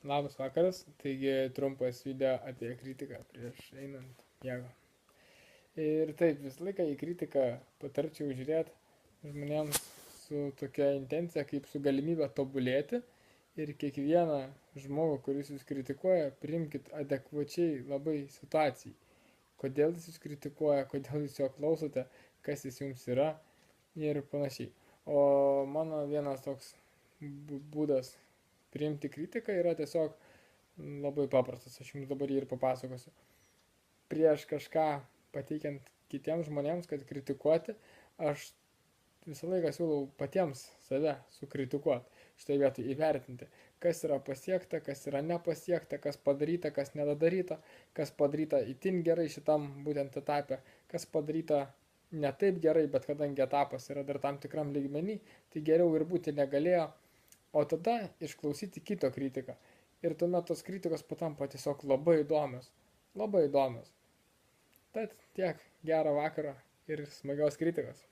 Labas vakaras, taigi trumpas video apie kritiką prieš einant miego. Ir taip, visą laiką į kritiką patarčiau žiūrėti žmonėms su tokia intencija, kaip su galimybė tobulėti. Ir kiekvieną žmogų, kuris jūs kritikuoja, priimkit adekvačiai labai situacijai. Kodėl jis jūs kritikuoja, kodėl jūs jo klausote, kas jis jums yra ir panašiai. O mano vienas toks būdas priimti kritiką yra tiesiog labai paprastas, aš jums dabar jį ir papasakosiu. Prieš kažką pateikiant kitiems žmonėms, kad kritikuoti, aš visą laiką siūlau patiems save sukritikuoti, štai vietoj įvertinti, kas yra pasiekta, kas yra nepasiekta, kas padaryta, kas nedadaryta, kas padaryta itin gerai šitam būtent etape, kas padaryta ne taip gerai, bet kadangi etapas yra dar tam tikram lygmenį, tai geriau ir būti negalėjo, o tada išklausyti kito kritiką. Ir tuomet tos kritikos patampa tiesiog labai įdomios. Labai įdomios. Tad tiek, gero vakaro ir smagios kritikos.